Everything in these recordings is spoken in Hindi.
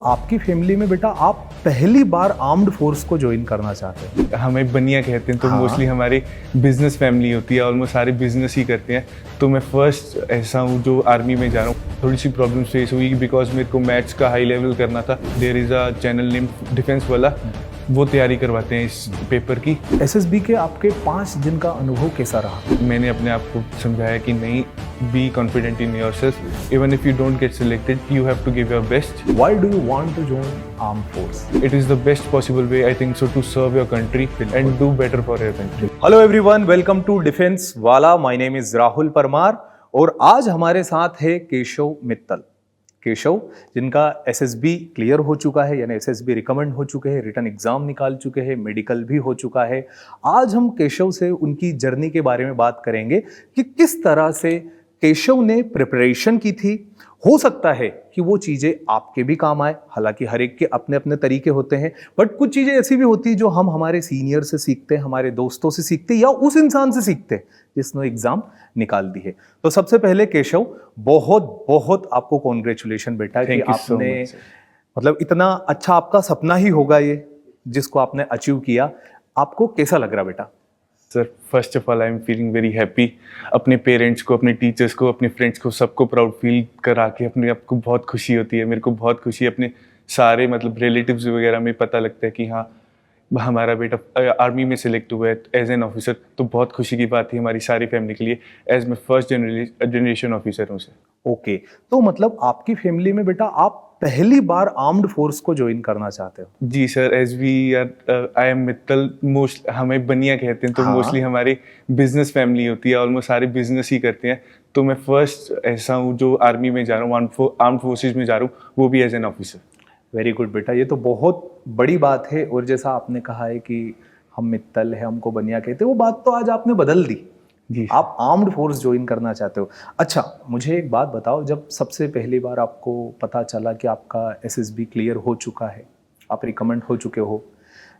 आपकी फैमिली में बेटा आप पहली बार आर्म्ड फोर्स को ज्वाइन करना चाहते हैं। हमें बनिया कहते हैं तो मोस्टली हमारी बिजनेस फैमिली होती है, ऑलमोस्ट सारे बिजनेस ही करते हैं। तो मैं फर्स्ट ऐसा हूँ जो आर्मी में जा रहा हूँ। थोड़ी सी प्रॉब्लम फेस हुई बिकॉज मेरे को मैथ्स का हाई लेवल करना था। There is a channel name defence वाला, वो तैयारी करवाते हैं इस पेपर की। एसएसबी के आपके 5 दिन का अनुभव कैसा रहा? मैंने अपने आप को समझाया कि नहीं, be confident in yourself, even if you don't get selected you have to give your best. Why do you want to join armed force? It is the best possible way, I think so, to serve your country and do better for your country. Hello everyone, welcome to defence वाला। My name is Rahul Parmar और आज हमारे साथ है केशव मित्तल। केशव जिनका एसएसबी क्लियर हो चुका है, यानी एसएसबी रिकमेंड हो चुके हैं, रिटन एग्जाम निकाल चुके हैं, मेडिकल भी हो चुका है। आज हम केशव से उनकी जर्नी के बारे में बात करेंगे कि किस तरह से केशव ने प्रिपरेशन की थी। हो सकता है कि वो चीज़ें आपके भी काम आए, हालांकि हर एक के अपने अपने तरीके होते हैं, बट कुछ चीज़ें ऐसी भी होती है जो हम हमारे सीनियर से सीखते हैं, हमारे दोस्तों से सीखते हैं या उस इंसान से सीखते हैं जिसने एग्जाम निकाल दी है। तो सबसे पहले केशव, बहुत बहुत आपको कॉन्ग्रेचुलेशन बेटा कि आपने मतलब इतना अच्छा, आपका सपना ही होगा ये जिसको आपने अचीव किया। आपको कैसा लग रहा बेटा? Sir, first of all I am feeling very happy. अपने पेरेंट्स को, अपने टीचर्स को, अपने फ्रेंड्स को, सबको प्राउड फील करा के अपने आप को बहुत खुशी होती है। मेरे को बहुत खुशी है। अपने सारे मतलब रिलेटिव्स वगैरह में पता लगता है कि हाँ, हमारा बेटा आर्मी में सिलेक्ट हुआ है एज एन ऑफिसर, तो बहुत खुशी की बात थी हमारी सारी फैमिली के लिए, एज मैं फर्स्ट जनरेशन ऑफिसर हूँ सर। ओके, तो मतलब आपकी फैमिली में बेटा आप पहली बार आर्म्ड फोर्स को ज्वाइन करना चाहते हो? जी sir, as we I am Mittal, most हमें बनिया कहते हैं तो मोस्टली हमारी बिजनेस फैमिली होती है, ऑलमोस्ट सारे बिजनेस ही करते हैं। तो मैं फर्स्ट ऐसा हूँ जो आर्मी में जा रहा हूँ, आर्म्ड फोर्सेज में जा रहा हूँ, वो भी as an officer. Very good बेटा, ये तो बहुत बड़ी बात है। और जैसा आपने कहा है कि हम मित्तल है, हमको बनिया कहते हैं, वो बात तो आज आपने बदल दी जी। आप आर्म्ड फोर्स ज्वाइन करना चाहते हो। अच्छा, मुझे एक बात बताओ, जब सबसे पहली बार आपको पता चला कि आपका एसएसबी क्लियर हो चुका है, आप रिकमेंड हो चुके हो,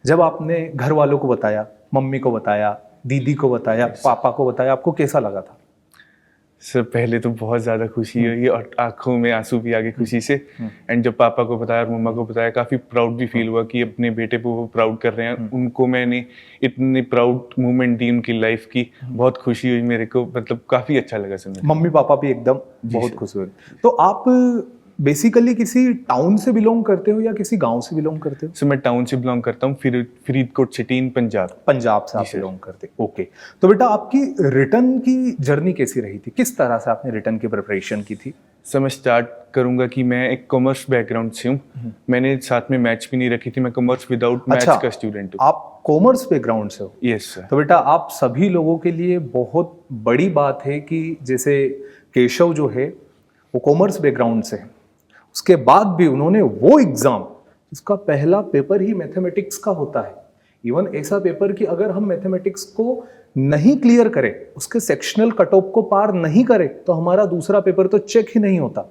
जब आपने घर वालों को बताया, मम्मी को बताया, दीदी को बताया, पापा को बताया, आपको कैसा लगा था? सर, पहले तो बहुत ज़्यादा खुशी हुई और आंखों में आंसू भी आ गए खुशी से। एंड जब पापा को बताया और मम्मा को बताया, काफ़ी प्राउड भी फील हुआ कि अपने बेटे को वो प्राउड कर रहे हैं। उनको मैंने इतनी प्राउड मोमेंट दी उनकी लाइफ की, बहुत खुशी हुई मेरे को, मतलब काफ़ी अच्छा लगा सर। मम्मी पापा भी एकदम बहुत खुश हुए। तो आप बेसिकली किसी टाउन से बिलोंग करते हो या किसी गांव से बिलोंग करते हो? सर, मैं टाउन से बिलोंग करता हूँ, फरीदकोट सिटी इन पंजाब। पंजाब से आप बिलोंग करते? ओके, तो बेटा आपकी रिटर्न की जर्नी कैसी रही थी? किस तरह से आपने रिटर्न की प्रिपरेशन की थी? सर, मैं स्टार्ट करूंगा कि मैं एक कॉमर्स बैकग्राउंड से हूँ। मैंने साथ में मैथ्स भी नहीं रखी थी, मैं कॉमर्स विदाउट मैथ्स का स्टूडेंट हूँ। आप कॉमर्स बैकग्राउंड से हो? Yes sir. तो बेटा आप सभी लोगों के लिए बहुत बड़ी बात है कि जैसे केशव जो है वो कॉमर्स बैकग्राउंड से है, उसके बाद भी उन्होंने वो एग्जाम, उसका पहला पेपर ही मैथमेटिक्स का होता है। इवन ऐसा पेपर कि अगर हम मैथमेटिक्स को नहीं क्लियर करें, उसके सेक्शनल कट ऑफ को पार नहीं करें, तो हमारा दूसरा पेपर तो चेक ही नहीं होता।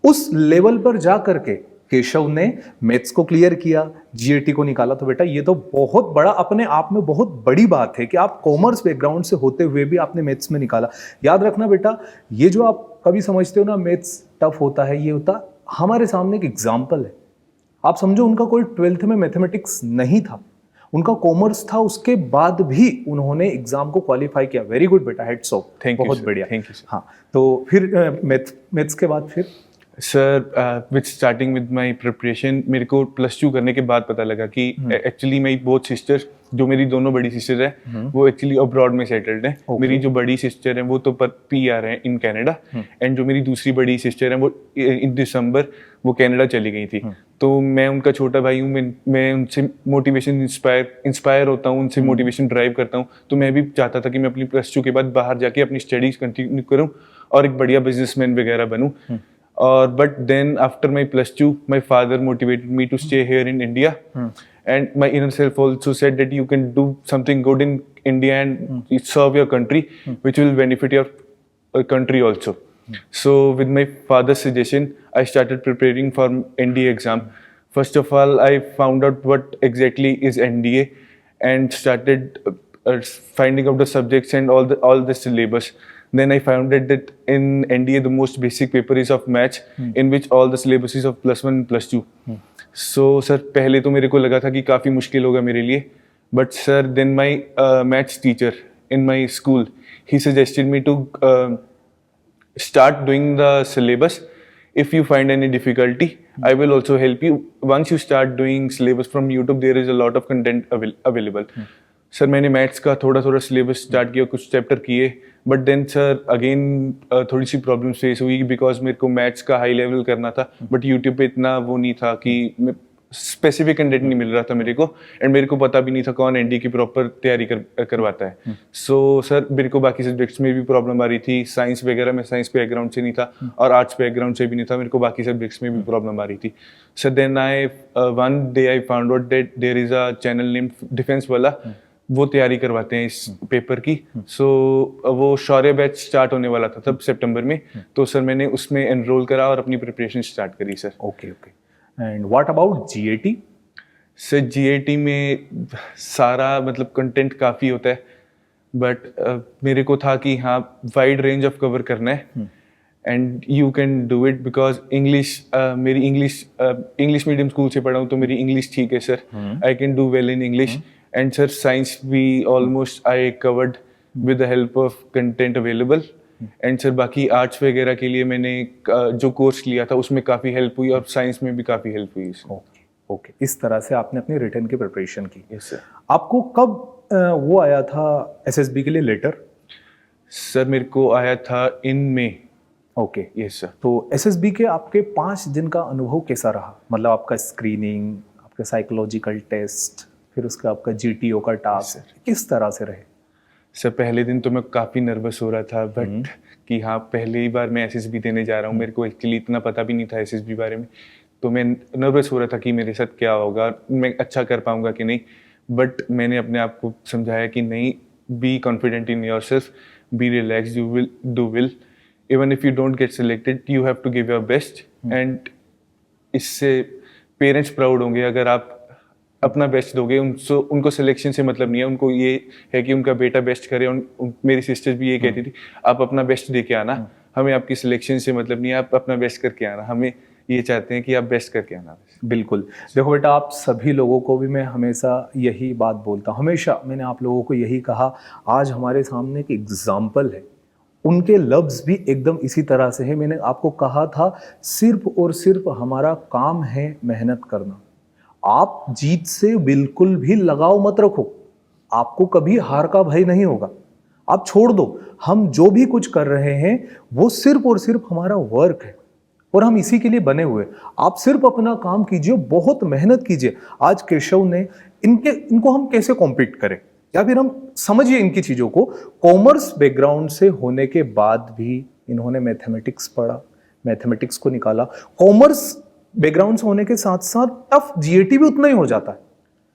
उस लेवल पर जा करके केशव ने मैथ्स को क्लियर किया, जीएटी को निकाला। तो बेटा ये तो बहुत बड़ा, अपने आप में बहुत बड़ी बात है कि आप कॉमर्स बैकग्राउंड से होते हुए भी आपने मैथ्स में निकाला। याद रखना बेटा, ये जो आप कभी समझते हो ना मैथ्स टफ होता है, ये होता, हमारे सामने एक एग्जाम्पल है। आप समझो, उनका कोई 12th में मैथमेटिक्स नहीं था, उनका कॉमर्स था, उसके बाद भी उन्होंने एग्जाम को क्वालिफाई किया। वेरी गुड बेटा, हेड्स ऑफ, बहुत बढ़िया। Thank you sir. हाँ, तो फिर मैथ्स के बाद फिर sir, with starting with my preparation, मेरे को +2 करने के बाद पता लगा कि एक्चुअली मेरी बोथ सिस्टर्स, जो मेरी दोनों बड़ी सिस्टर हैं, वो एक्चुअली अब्रॉड में सेटल्ड हैं। मेरी जो बड़ी सिस्टर है वो तो PR है इन कनाडा, एंड जो मेरी दूसरी बड़ी सिस्टर है वो इन दिसंबर वो कनाडा चली गई थी। तो मैं उनका छोटा भाई हूँ, मैं उनसे मोटिवेशन इंस्पायर होता हूँ, उनसे मोटिवेशन ड्राइव करता हूँ। तो मैं भी चाहता था कि मैं अपनी +2 के बाद बाहर जाके अपनी स्टडीज कंटिन्यू करूँ और एक बढ़िया बिजनेसमैन वगैरह बनूँ। Or but then after my +2, my father motivated me to stay here in India, and my inner self also said that you can do something good in India and serve your country, which will benefit your country also. So with my father's suggestion, I started preparing for NDA exam. First of all, I found out what exactly is NDA and started finding out the subjects and all the syllabus. Then I found out that in NDA the most basic paper is of maths, in which all the syllabus is of +1 and +2. So sir पहले तो मेरे को लगा था कि काफ़ी मुश्किल होगा मेरे लिए, but sir then my maths teacher in my school, he suggested me to start doing the syllabus. If you find any difficulty, I will also help you. Once you start doing syllabus from YouTube, there is a lot of content available. Sir मैंने मैथ्स का थोड़ा थोड़ा सिलेबस स्टार्ट किया, कुछ चैप्टर किए, बट देन सर अगेन थोड़ी सी प्रॉब्लम्स फेस हुई बिकॉज मेरे को मैथ्स का हाई लेवल करना था, बट यूट्यूब पे इतना वो नहीं था कि स्पेसिफिक कंटेंट नहीं मिल रहा था मेरे को, एंड मेरे को पता भी नहीं था कौन एनडी की प्रॉपर तैयारी करवाता है. सो सर मेरे को बाकी सब्जेक्ट्स में भी प्रॉब्लम आ रही थी, साइंस वगैरह में साइंस बैकग्राउंड से नहीं था और आर्ट्स बैकग्राउंड से भी नहीं था, मेरे को बाकी सब्जेक्ट्स में भी प्रॉब्लम आ रही थी. Sir then I one day I found out that there is a channel name defence वाला, वो तैयारी करवाते हैं इस पेपर की. सो वो शौर्य बैच स्टार्ट होने वाला था तब सितंबर में, तो सर मैंने उसमें एनरोल करा और अपनी प्रिपरेशन स्टार्ट करी sir. Okay okay. And what about GAT? Sir GAT में सारा मतलब कंटेंट काफ़ी होता है, बट मेरे को था कि हाँ वाइड रेंज ऑफ कवर करना है and you can do it because English, मेरी इंग्लिश मीडियम स्कूल से पढ़ा हूँ तो मेरी इंग्लिश ठीक है sir, I can do well in English. And sir science भी almost I covered with the help of content available. And sir बाकी आर्ट्स वगैरह के लिए मैंने जो कोर्स लिया था उसमें काफ़ी हेल्प हुई और साइंस में भी काफ़ी हेल्प हुई. Okay okay. इस तरह से आपने अपनी रिटर्न की प्रिपरेशन की. Yes sir. आपको कब वो आया था एसएसबी के लिए लेटर? सर मेरे को आया था इन मई. ओके. Yes sir. तो एसएसबी के आपके 5 दिन का अनुभव कैसा रहा? मतलब आपका स्क्रीनिंग, आपके साइकोलॉजिकल टेस्ट, फिर उसका आपका जीटीओ का टास्क किस तरह से रहे? सर पहले दिन तो मैं काफ़ी नर्वस हो रहा था, बट कि हाँ पहले ही बार मैं एसएसबी देने जा रहा हूँ, मेरे को एक्चुअली इतना पता भी नहीं था एसएसबी बारे में, तो मैं नर्वस हो रहा था कि मेरे साथ क्या होगा, मैं अच्छा कर पाऊँगा कि नहीं. बट मैंने अपने आप को समझाया कि नहीं, be confident in your self, be relax, you will do well, even if you don't get selected you have to give your best. And इससे पेरेंट्स प्राउड होंगे अगर आप अपना बेस्ट दोगे. उनको सिलेक्शन से मतलब नहीं है, उनको ये है कि उनका बेटा बेस्ट करे. मेरी सिस्टर्स भी ये कहती थी आप अपना बेस्ट दे के आना, हमें आपकी सिलेक्शन से मतलब नहीं है, आप अपना बेस्ट करके आना, हमें ये चाहते हैं कि आप बेस्ट करके आना. बिल्कुल. देखो बेटा, आप सभी लोगों को भी मैं हमेशा यही बात बोलता हूँ, हमेशा मैंने आप लोगों को यही कहा. आज हमारे सामने एक एग्जाम्पल है, उनके लफ्ज़ भी एकदम इसी तरह से है. मैंने आपको कहा था सिर्फ और सिर्फ हमारा काम है मेहनत करना. आप जीत से बिल्कुल भी लगाव मत रखो, आपको कभी हार का भय नहीं होगा. आप छोड़ दो, हम जो भी कुछ कर रहे हैं वो सिर्फ और सिर्फ हमारा वर्क है और हम इसी के लिए बने हुए. आप सिर्फ अपना काम कीजिए, बहुत मेहनत कीजिए. आज केशव ने इनको हम कैसे कॉम्पीट करें, या फिर हम समझिए इनकी चीज़ों को. कॉमर्स बैकग्राउंड से होने के बाद भी इन्होंने मैथमेटिक्स पढ़ा, मैथमेटिक्स को निकाला. कॉमर्स बैकग्राउंड से होने के साथ साथ टफ जीएटी भी उतना ही हो जाता है.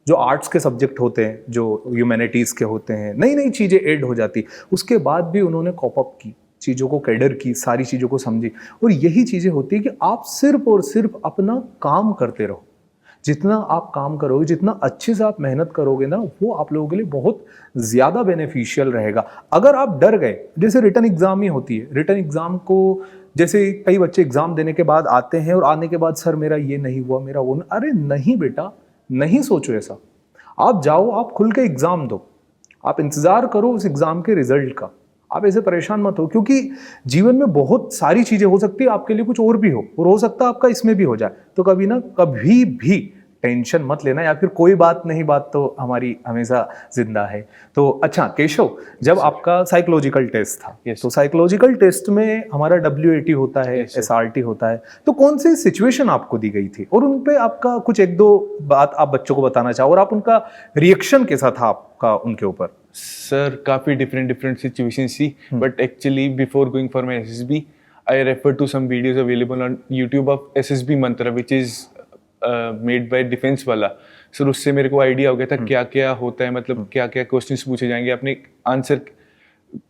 जो आर्ट्स के सब्जेक्ट होते हैं, जो ह्यूमैनिटीज़ के होते हैं, नई नई चीज़ें ऐड हो जाती. उसके बाद भी उन्होंने कॉप अप की, चीज़ों को कैडर की, सारी चीज़ों को समझी. और यही चीज़ें होती है कि आप सिर्फ और सिर्फ अपना काम करते रहो. जितना आप काम करोगे, जितना अच्छे से आप मेहनत करोगे ना, वो आप लोगों के लिए बहुत ज़्यादा बेनिफिशियल रहेगा. अगर आप डर गए, जैसे रिटर्न एग्ज़ाम ही होती है, रिटर्न एग्ज़ाम को जैसे कई बच्चे एग्ज़ाम देने के बाद आते हैं और आने के बाद सर मेरा ये नहीं हुआ, मेरा वो नहीं. अरे नहीं बेटा, नहीं सोचो ऐसा. आप जाओ, आप खुल के एग्ज़ाम दो, आप इंतज़ार करो उस एग्ज़ाम के रिजल्ट का. आप ऐसे परेशान मत हो, क्योंकि जीवन में बहुत सारी चीज़ें हो सकती है, आपके लिए कुछ और भी हो, और हो सकता है आपका इसमें भी हो जाए. तो कभी भी टेंशन मत लेना, या फिर कोई बात नहीं, बात तो हमारी हमेशा जिंदा है. तो अच्छा केशव, जब आपका साइकोलॉजिकल टेस्ट था, तो साइकोलॉजिकल टेस्ट में हमारा WAT होता है, SRT होता है, तो कौन सी सिचुएशन आपको दी गई थी और उन पे आपका कुछ 1-2 बात आप बच्चों को बताना चाहो, और आप उनका रिएक्शन कैसा था आपका उनके ऊपर? सर काफ़ी डिफरेंट सिचुएशंस थी, but actually before going for my SSB I refer to some videos available on YouTube of SSB Mantra which is made by defence वाला. सर उससे मेरे को आइडिया हो गया था क्या क्या होता है, मतलब क्या क्या क्वेश्चंस पूछे जाएंगे, अपने आंसर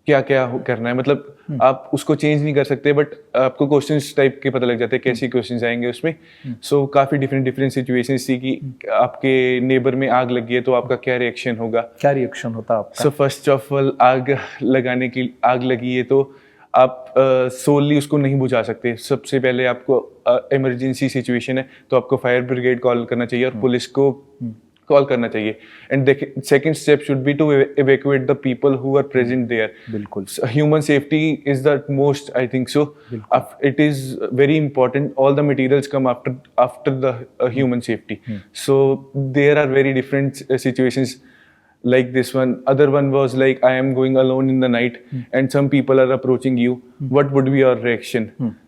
क्या क्या करना है, मतलब आप उसको चेंज नहीं कर सकते, बट आपको क्वेश्चंस टाइप के पता लग जाते हैं कैसे क्वेश्चंस आएंगे उसमें। सो काफी डिफरेंट डिफरेंट सिचुएशंस थी कि आपके नेबर में आग लगी है तो आपका क्या रिएक्शन होगा, क्या रिएक्शन होता है आपका? सो फर्स्ट ऑफ ऑल आग लगी है तो आप सोलली उसको नहीं बुझा सकते। सबसे पहले आपको इमरजेंसी सिचुएशन है तो आपको फायर ब्रिगेड कॉल करना चाहिए और पुलिस को कॉल करना चाहिए। And second step should be to evacuate the people who are present there. बिल्कुल human safety is the most, I think so it is very important. All the materials come after the human safety. So there are very different situations like this one. Other one was like, I am going alone in the night and some people are approaching you. What would be your reaction?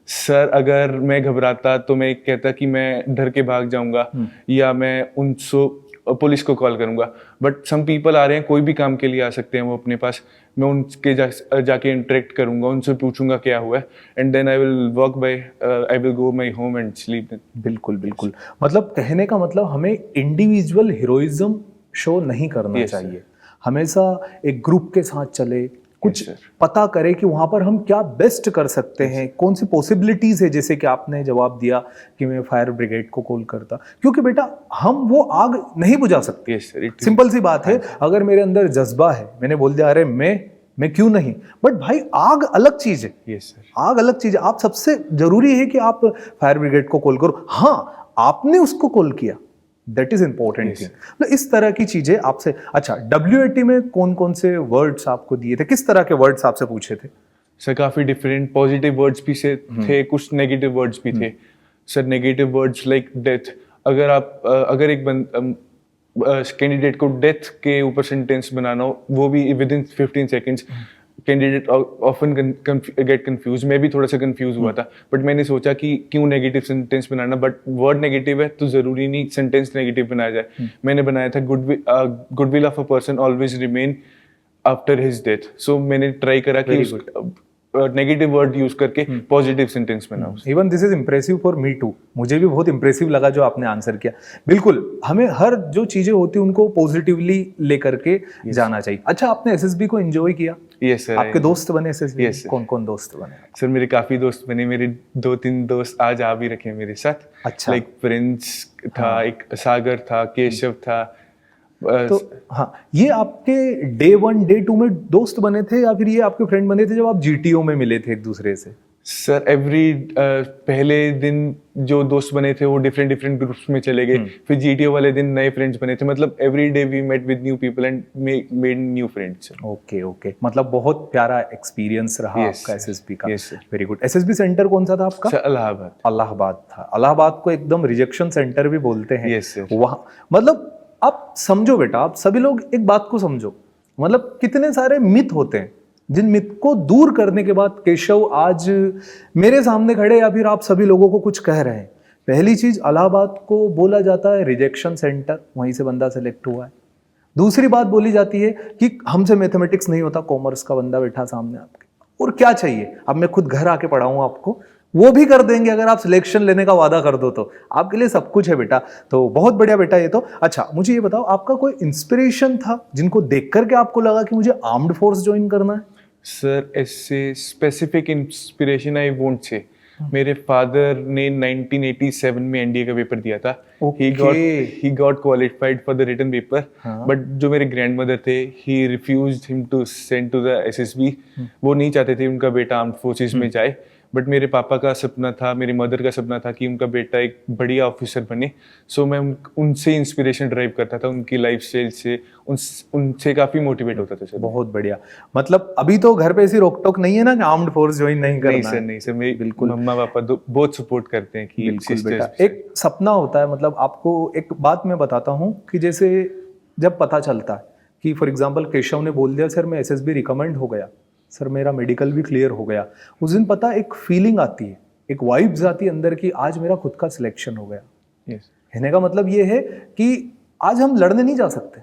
Sir अगर मैं घबराता तो मैं कहता कि मैं डर के भाग जाऊंगा या मैं उनसे पुलिस को कॉल करूंगा। बट सम पीपल आ रहे हैं, कोई भी काम के लिए आ सकते हैं वो अपने पास, मैं उनके जाके इंटरेक्ट करूंगा, उनसे पूछूंगा क्या हुआ है, and then I will walk by, I will go my home and sleep. बिल्कुल बिल्कुल, मतलब कहने का मतलब हमें इंडिविजुअल हीरोइज्म शो नहीं करना चाहिए, हमेशा एक ग्रुप के साथ चले, कुछ पता करे कि वहां पर हम क्या बेस्ट कर सकते हैं, कौन सी पॉसिबिलिटीज है। जैसे कि आपने जवाब दिया कि मैं फायर ब्रिगेड को कॉल करता, क्योंकि बेटा हम वो आग नहीं बुझा सकते। सिंपल सी बात है, अगर मेरे अंदर जज्बा है, मैंने बोल दिया अरे मैं क्यों नहीं, बट भाई आग अलग चीज है। यस सर, आग अलग चीज है। आप सबसे जरूरी है कि आप फायर ब्रिगेड को कॉल करो, हाँ आपने उसको कॉल किया, दैट इज इंपॉर्टेंट थिंग। तो इस तरह की चीजें आपसे। अच्छा, WAT में कौन कौन से वर्ड्स आपको दिए थे, किस तरह के वर्ड्स आपसे पूछे थे? सर काफी डिफरेंट पॉजिटिव वर्ड्स भी से थे, कुछ नेगेटिव वर्ड्स भी थे। Sir negative words like death, अगर एक कैंडिडेट को डेथ के ऊपर सेंटेंस बनाना हो, वो भी with in 15 seconds, candidate often get confuse. मैं भी थोड़ा सा कंफ्यूज हुआ था, बट मैंने सोचा कि क्यों negative sentence banana, but word negative है तो जरूरी नहीं सेंटेंस नेगेटिव बनाया जाए। मैंने बनाया था goodwill of a person always remain after his death. So मैंने ट्राई करा कि नेगेटिव वर्ड यूज करके पॉजिटिव सेंटेंस बनाऊं। Even this is impressive for me too, मुझे भी बहुत इम्प्रेसिव लगा जो आपने आंसर किया। बिल्कुल, हमें हर जो चीजें होती है उनको पॉजिटिवली लेकर के जाना चाहिए। अच्छा, आपने SSB को एंजॉय किया? Yes sir. आपके दोस्त बने SSB? Yes, कौन कौन दोस्त बने? सर मेरे काफी दोस्त बने, मेरे 2-3 दोस्त आज आ भी रखे मेरे साथ। अच्छा, लाइक प्रिंस था, एक सागर था, केशव था। तो हाँ, ये आपके डे 1 डे 2 में दोस्त बने थे या फिर ये आपके फ्रेंड बने थे जब आप GTO में मिले थे एक दूसरे से? सर पहले दिन जो दोस्त बने थे वो डिफरेंट ग्रुप्स में चले गए, फिर GTO वाले दिन नए फ्रेंड्स बने थे। मतलब every day we met with new people and made new friends. Okay, मतलब बहुत प्यारा एक्सपीरियंस रहा आपका SSB का। Yes sir. Very good. SSB centre कौन सा था आपका? सर इलाहाबाद था। इलाहाबाद को एकदम रिजेक्शन सेंटर भी बोलते हैं। Yes sir. वहाँ मतलब आप समझो बेटा, आप सभी लोग एक बात को समझो, मतलब कितने सारे मिथ होते हैं जिन मिथ को दूर करने के बाद केशव आज मेरे सामने खड़े या फिर आप सभी लोगों को कुछ कह रहे हैं। पहली चीज, इलाहाबाद को बोला जाता है रिजेक्शन सेंटर, वहीं से बंदा सेलेक्ट हुआ है। दूसरी बात बोली जाती है कि हमसे मैथमेटिक्स नहीं होता, कॉमर्स का बंदा बैठा सामने आपके, और क्या चाहिए? अब मैं खुद घर आके पढ़ाऊं आपको, वो भी कर देंगे अगर आप सिलेक्शन लेने का वादा कर दो तो। आपके लिए सब कुछ है बेटा, तो बहुत बढ़िया बेटा ये तो। अच्छा, मुझे ये बताओ, आपका कोई इंस्पिरेशन था जिनको देख करके आपको लगा कि मुझे आर्म्ड फोर्स ज्वाइन करना है? सर ऐसे specific inspiration I won't say. मेरे फादर ने 1987 में NDA का पेपर दिया था। he got qualified for the written paper, but जो मेरे ग्रैंडमदर थे, he refused him to send to the SSB। वो नहीं चाहते थे उनका बेटा आर्म्ड फोर्सेस में जाए, बट मेरे पापा का सपना था, मेरी मदर का सपना था कि उनका बेटा एक बढ़िया ऑफिसर बने। सो मैं उनसे इंस्पिरेशन ड्राइव करता था, उनकी लाइफस्टाइल से, उनसे काफी मोटिवेट होता था सर। बहुत बढ़िया। मतलब अभी तो घर पे ऐसी रोक टोक नहीं है ना कि आर्म्ड फोर्स ज्वाइन नहीं करना? नहीं सर, मेरे बिल्कुल मम्मा पापा बहुत सपोर्ट करते हैं कि सिस्टर्स। एक सपना होता है, मतलब आपको एक बात मैं बताता हूँ कि जैसे जब पता चलता है कि फॉर एग्जाम्पल केशव ने बोल दिया सर मैं SSB रिकमेंड हो गया, सर मेरा मेडिकल भी क्लियर हो गया, उस दिन पता एक फीलिंग आती है, एक वाइब्स आती है अंदर की आज मेरा खुद का सिलेक्शन हो गया। कहने का मतलब ये है कि आज हम लड़ने नहीं जा सकते,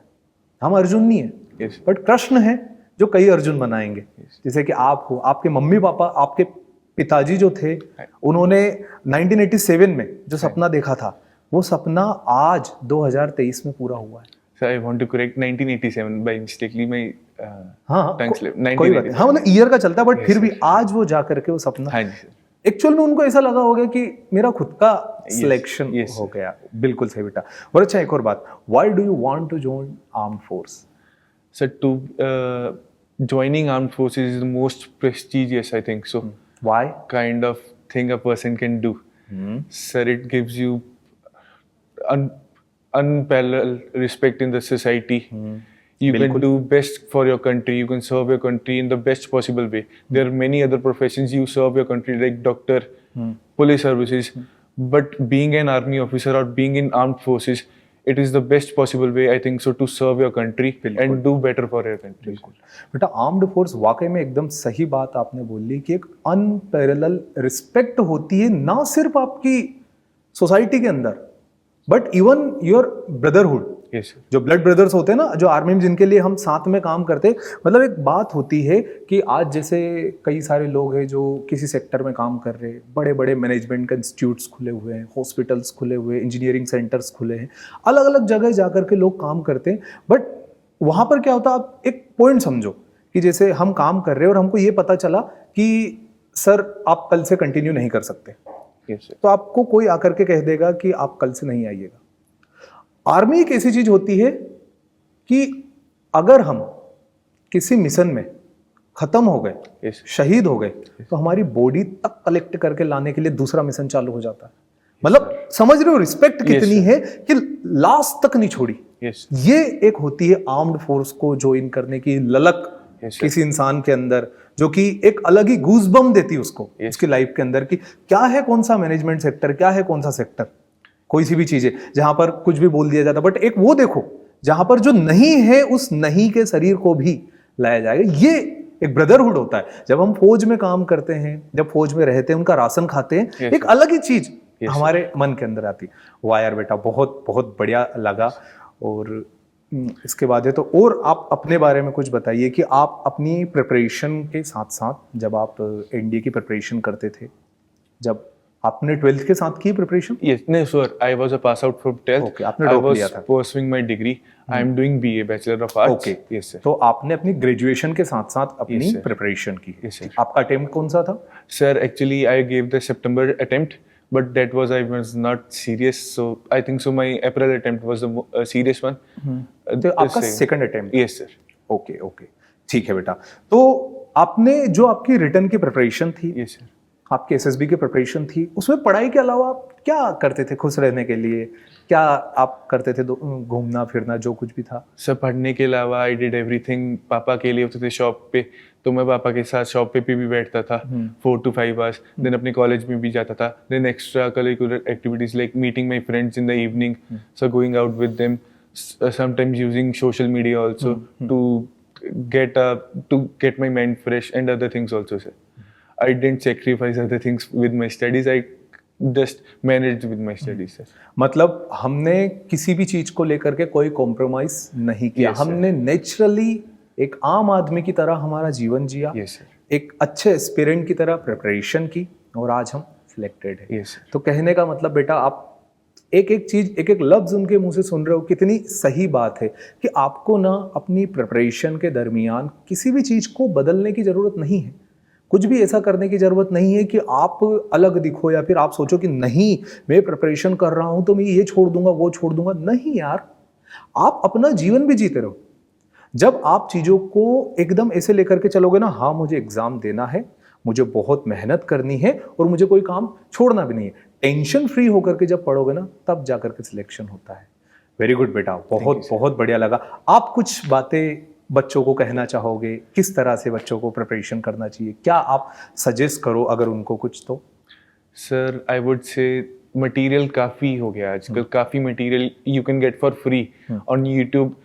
हम अर्जुन नहीं है, बट कृष्ण है जो कई अर्जुन बनाएंगे। जैसे कि आप हो, आपके मम्मी पापा, आपके पिताजी जो थे, उन्होंने 1987 में जो सपना देखा था, वो सपना आज 2023 में पूरा हुआ है। Sir I want to correct 1987 by mistakely, मैं हाँ टंग स्लिप कोई बात नहीं, हाँ मतलब ईयर का चलता है, बट फिर भी yes. आज वो जा करके वो सपना हाँ जी सर। एक्चुअल में उनको ऐसा लगा होगा कि मेरा खुद का सिलेक्शन yes, हो गया। बिल्कुल सही बेटा। और अच्छा एक और बात, why do you want to join armed force? Sir, to joining armed forces is the most prestigious, I think so. Why? Kind of thing a person can do. Sir, it gives you unparalleled respect in the society. You can do best for your country. You can serve your country in the best possible way. There are many other professions you serve your country, like doctor, police services. But being an army officer or being in armed forces, it is the best possible way, I think so, to serve your country and do better for your country. बिल्कुल बेटा, आर्म्ड फोर्स वाकई में एकदम सही बात आपने बोली कि एक अनपैरेलल रिस्पेक्ट होती है, ना सिर्फ आपकी सोसाइटी के अंदर but even your brotherhood. Yes, sir. जो ब्लड ब्रदर्स होते हैं ना, जो आर्मी में जिनके लिए हम साथ में काम करते हैं, मतलब एक बात होती है कि आज जैसे कई सारे लोग हैं जो किसी सेक्टर में काम कर रहे हैं, बड़े बड़े मैनेजमेंट के इंस्टीट्यूट्स खुले हुए हैं, हॉस्पिटल्स खुले हुए हैं, इंजीनियरिंग सेंटर्स खुले हैं, अलग अलग जगह जा कर के लोग काम करते हैं। बट वहाँ पर क्या होता है, आप एक पॉइंट समझो कि जैसे हम काम कर रहे हैं और हमको ये पता चला कि सर आप कल से कंटिन्यू नहीं कर सकते, Yes, sir. तो आपको कोई आकर के कह देगा कि आप कल से नहीं आइएगा। आर्मी एक ऐसी चीज होती है कि अगर हम किसी मिशन में खत्म हो गए, Yes. शहीद हो गए, तो हमारी बॉडी तक कलेक्ट करके लाने के लिए दूसरा मिशन चालू हो जाता है। मतलब समझ रहे हो रिस्पेक्ट कितनी है कि लास्ट तक नहीं छोड़ी। Yes. ये एक होती है आर्म्ड फोर्स को ज्वाइन करने की ललक Yes, किसी इंसान के अंदर, जो कि एक अलग ही गूज़बम्प देती है उसको उसकी लाइफ के अंदर कि क्या है कौन सा मैनेजमेंट सेक्टर, क्या है कौन सा सेक्टर, कोई सी भी चीज है जहां पर कुछ भी बोल दिया जाता, बट एक वो देखो जहां पर जो नहीं है उस नहीं के शरीर को भी लाया जाएगा। ये एक ब्रदरहुड होता है। जब हम फौज में काम करते हैं, जब फौज में रहते हैं, उनका राशन खाते हैं, Yes, एक अलग ही चीज हमारे sir. मन के अंदर आती। वाह यार बेटा, बहुत बहुत बढ़िया लगा। और इसके बाद है तो और आप अपने बारे में कुछ बताइए कि आप अपनी प्रिपरेशन के साथ साथ जब आप एनडीए की प्रिपरेशन करते थे, जब आपने 12th के साथ की preparation? Yes, no, sir. I was a pass out from 12th. Okay, आपने I drop was लिया था। pursuing my degree. I am doing BA, Bachelor of Arts. Okay, Yes, sir. तो आपने अपनी ग्रेजुएशन के साथ साथ अपनी Yes, sir. प्रिपरेशन की। Yes, sir. आपका अटेम्प्ट कौन सा था? Sir, actually, I gave the September attempt, but that was I was not serious. So I think so. My April attempt was the serious one. तो आपका second attempt? Yes, sir. Okay okay, ठीक है बेटा। तो आपने जो आपकी रिटर्न की प्रिपरेशन थी, Yes, sir. आपके एसएसबी की प्रिपरेशन थी, उसमें पढ़ाई के अलावा आप क्या करते थे खुश रहने के लिए? क्या आप करते थे? घूमना फिरना जो कुछ भी था? सर, पढ़ने के अलावा आई डिड एवरीथिंग। पापा के लिए होते थे शॉप पे, तो मैं पापा के साथ शॉप पे भी बैठता था 4 to 5 आवर्स। देन अपने कॉलेज में भी जाता था। Then extra curricular activities like meeting my friends in the evening, so going out with them, sometimes using social media also to get my mind fresh and other things also, sir. I didn't sacrifice other things with my studies. I just managed with my studies, sir. मतलब हमने किसी भी चीज को लेकर के कोई कॉम्प्रोमाइज नहीं किया। Yes, sir. हमने नेचुरली एक आम आदमी की तरह हमारा जीवन जिया, Yes, sir. एक अच्छे एस्पिरेंट की तरह प्रिपरेशन की, और आज हम सिलेक्टेड है। Yes, sir. तो कहने का मतलब बेटा, आप एक एक चीज, एक एक लफ्ज उनके मुंह से सुन रहे हो, कितनी सही बात है कि आपको ना अपनी प्रिपरेशन के दरमियान किसी भी चीज को बदलने की जरूरत नहीं है। कुछ भी ऐसा करने की जरूरत नहीं है कि आप अलग दिखो या फिर आप सोचो कि नहीं मैं प्रिपरेशन कर रहा हूं तो मैं ये छोड़ दूंगा वो छोड़ दूंगा। नहीं यार, आप अपना जीवन भी जीते रहो। जब आप चीजों को एकदम ऐसे लेकर के चलोगे ना, हाँ मुझे एग्जाम देना है, मुझे बहुत मेहनत करनी है और मुझे कोई काम छोड़ना भी नहीं है, टेंशन फ्री होकर के जब पढ़ोगे ना, तब जाकर के सिलेक्शन होता है। वेरी गुड बेटा, बहुत बहुत बढ़िया लगा। आप कुछ बातें बच्चों को कहना चाहोगे, किस तरह से बच्चों को प्रिपरेशन करना चाहिए? क्या आप सजेस्ट करो अगर उनको कुछ तो? Sir, I would say material काफ़ी हो गया आजकल। काफ़ी material you can get for free on YouTube.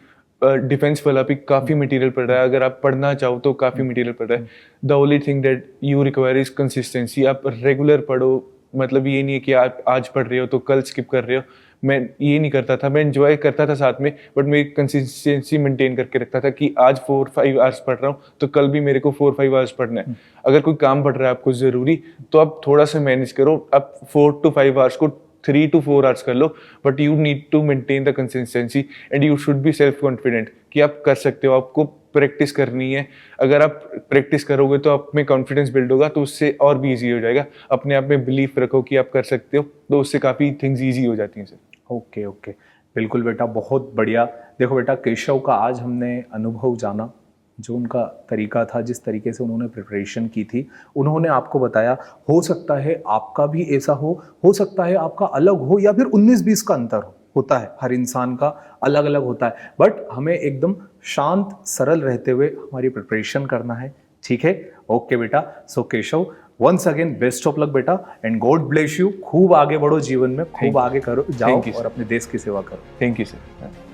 Defence वाला भी काफ़ी मटेरियल पड़ रहा है, अगर आप पढ़ना चाहो तो काफ़ी मटेरियल पड़ रहा है। The only thing that you require is consistency. आप रेगुलर पढ़ो, मतलब ये नहीं है कि आप आज पढ़ रहे हो तो कल स्किप कर रहे हो। मैं ये नहीं करता था, मैं एंजॉय करता था साथ में, बट मैं कंसिस्टेंसी मेंटेन करके रखता था कि आज 4-5 आवर्स पढ़ रहा हूँ तो कल भी मेरे को 4-5 आवर्स पढ़ना है। अगर कोई काम पड़ रहा है आपको ज़रूरी, तो आप थोड़ा सा मैनेज करो, आप 4 to 5 आवर्स को 3 to 4 आवर्स कर लो, but you need to maintain the consistency and you should be self confident कि आप कर सकते हो। आपको प्रैक्टिस करनी है। अगर आप प्रैक्टिस करोगे तो आप में कॉन्फिडेंस बिल्ड होगा, तो उससे और भी ईजी हो जाएगा। अपने आप में बिलीफ रखो कि आप कर सकते हो, तो उससे काफ़ी थिंग्स ईजी हो जाती हैं सर। ओके ओके, बिल्कुल बेटा, बहुत बढ़िया। देखो बेटा, केशव का आज हमने अनुभव जाना, जो उनका तरीका था, जिस तरीके से उन्होंने प्रिपरेशन की थी, उन्होंने आपको बताया। हो सकता है आपका भी ऐसा हो सकता है आपका अलग हो, या फिर 19-20 का अंतर होता है, हर इंसान का अलग अलग होता है। बट हमें एकदम शांत सरल रहते हुए हमारी प्रिपरेशन करना है, ठीक है? ओके बेटा, so Keshav, once again best of luck बेटा, एंड गॉड ब्लेस यू। खूब आगे बढ़ो जीवन में, खूब आगे करो, जाओ Thank you, और sir. अपने देश की सेवा करो। Thank you sir.